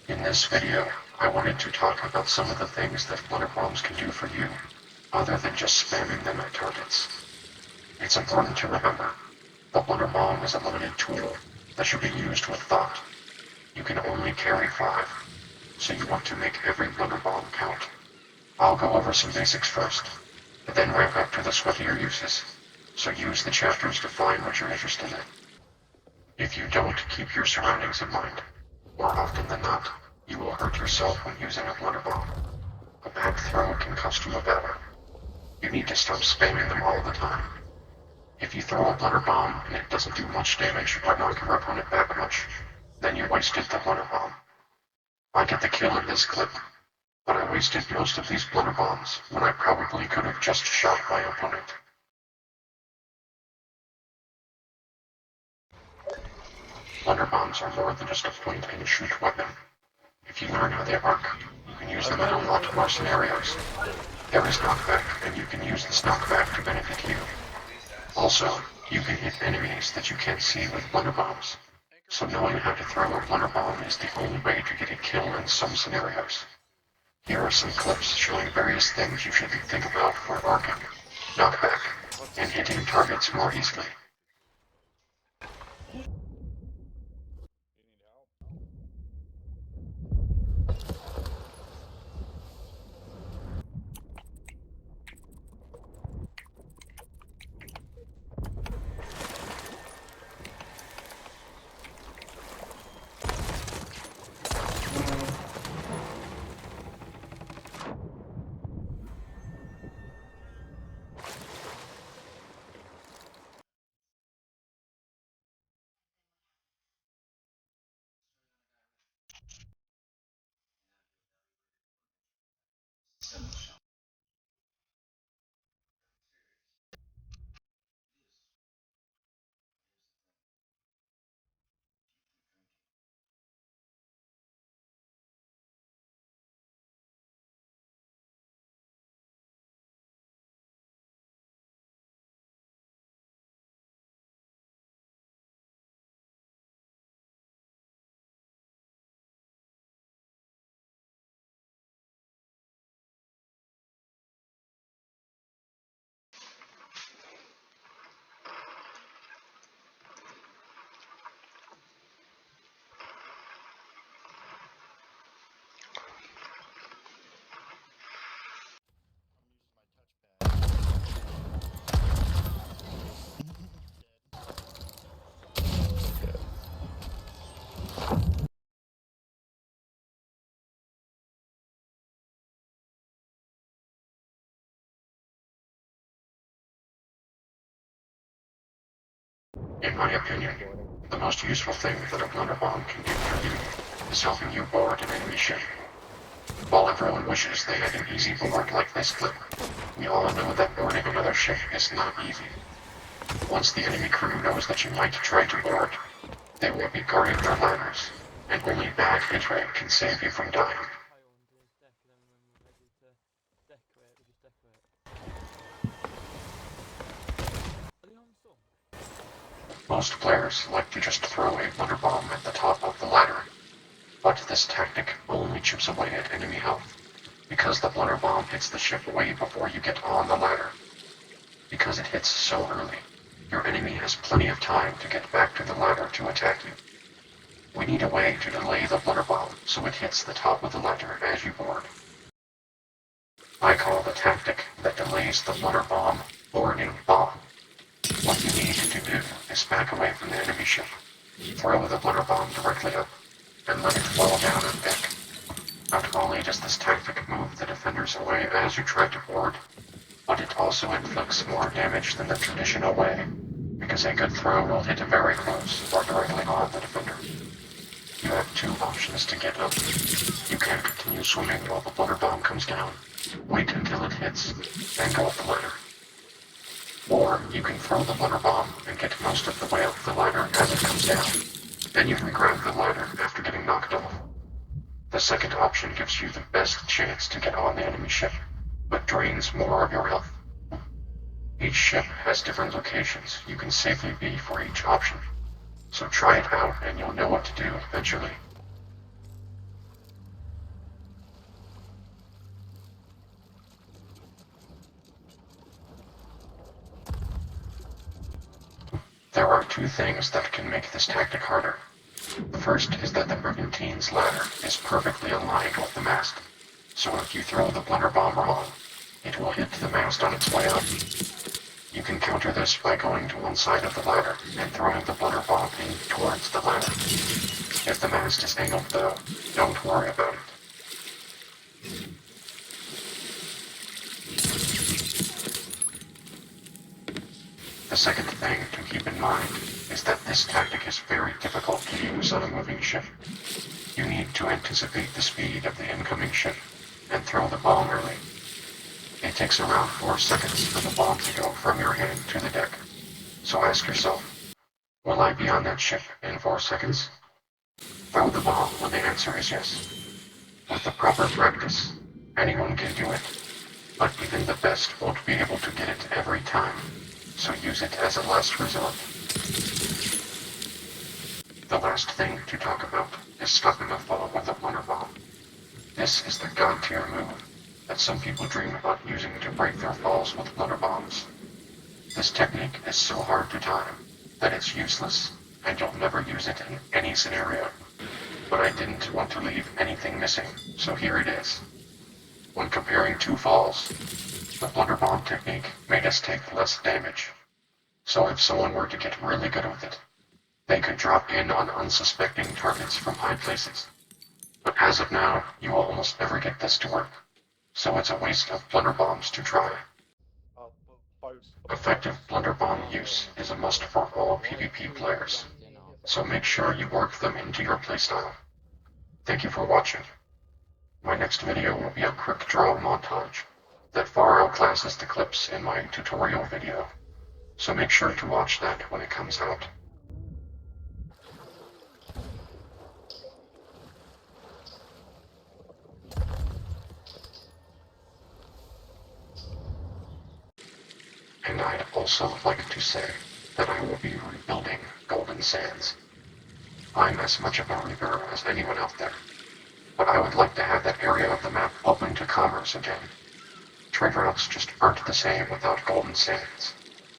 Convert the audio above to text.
In this video, I wanted to talk about some of the things that flutter bombs can do for you, other than just spamming them at targets. It's important to remember, the flutter bomb is a limited tool that should be used with thought. You can only carry 5, so you want to make every flutter bomb count. I'll go over some basics first, and then ramp up to the sweatier uses, so use the chapters to find what you're interested in. If you don't keep your surroundings in mind, more often than not, you will hurt yourself when using a flutter bomb. A bad throw can cost you a battle. You need to stop spamming them all the time. If you throw a flutter bomb and it doesn't do much damage or knock your opponent back much, then you wasted the flutter bomb. I get the kill in this clip, but I wasted most of these flutter bombs when I probably could have just shot my opponent. Flutter bombs are more than just a point and shoot weapon. If you learn how they work, you can use them in a lot more scenarios. There is knockback, and you can use this knockback to benefit you. Also, you can hit enemies that you can't see with flutter bombs, so knowing how to throw a flutter bomb is the only way to get a kill in some scenarios. Here are some clips showing various things you should think about for arcing, knockback, and hitting targets more easily. In my opinion, the most useful thing that a flutter bomb can do for you is helping you board an enemy ship. While everyone wishes they had an easy board like this clip, we all know that boarding another ship is not easy. Once the enemy crew knows that you might try to board, they will be guarding their ladders, and only bad hit rate can save you from dying. Most players like to just throw a flutter bomb at the top of the ladder, but this tactic only chips away at enemy health, because the flutter bomb hits the ship way before you get on the ladder. Because it hits so early, your enemy has plenty of time to get back to the ladder to attack you. We need a way to delay the flutter bomb so it hits the top of the ladder as you board. I call the tactic that delays the flutter bomb boarding bomb. What you need to do is back away from the enemy ship, throw the flutter bomb directly up, and let it fall down on deck. Not only does this tactic move the defenders away as you try to board, but it also inflicts more damage than the traditional way, because a good throw will hit very close or directly on the defender. You have 2 options to get up. You can continue swimming while the flutter bomb comes down, wait until it hits, then go up the ladder. Or you can throw the flutter bomb and get most of the way up the ladder as it comes down. Then you can grab the ladder after getting knocked off. The second option gives you the best chance to get on the enemy ship, but drains more of your health. Each ship has different locations you can safely be for each option, so try it out and you'll know what to do eventually. There are two things that can make this tactic harder. The first is that the Brigantine's ladder is perfectly aligned with the mast, so if you throw the blunder bomb wrong, it will hit the mast on its way up. You can counter this by going to one side of the ladder and throwing the blunder bomb in towards the ladder. If the mast is angled though, don't worry about it. The second thing to keep in mind is that this tactic is very difficult to use on a moving ship. You need to anticipate the speed of the incoming ship and throw the bomb early. It takes around 4 seconds for the bomb to go from your hand to the deck. So ask yourself, will I be on that ship in 4 seconds? Throw the bomb when the answer is yes. With the proper practice, anyone can do it, but even the best won't be able to get it every time, so use it as a last resort. The last thing to talk about is stopping a fall with a blunder bomb. This is the god tier move that some people dream about using to break their falls with blunder bombs. This technique is so hard to time that it's useless, and you'll never use it in any scenario. But I didn't want to leave anything missing, so here it is. When comparing two falls, the blunder bomb technique made us take less damage. So if someone were to get really good with it, they could drop in on unsuspecting targets from high places. But as of now, you will almost never get this to work, so it's a waste of blunder bombs to try. Effective blunder bomb use is a must for all PvP players, so make sure you work them into your playstyle. Thank you for watching. My next video will be a quick draw montage that far outclasses the clips in my tutorial video, so make sure to watch that when it comes out. And I'd also like to say that I will be rebuilding Golden Sands. I'm as much of a reaper as anyone out there, but I would like to have that area of the map open to commerce again. Trade routes just aren't the same without Golden Sands.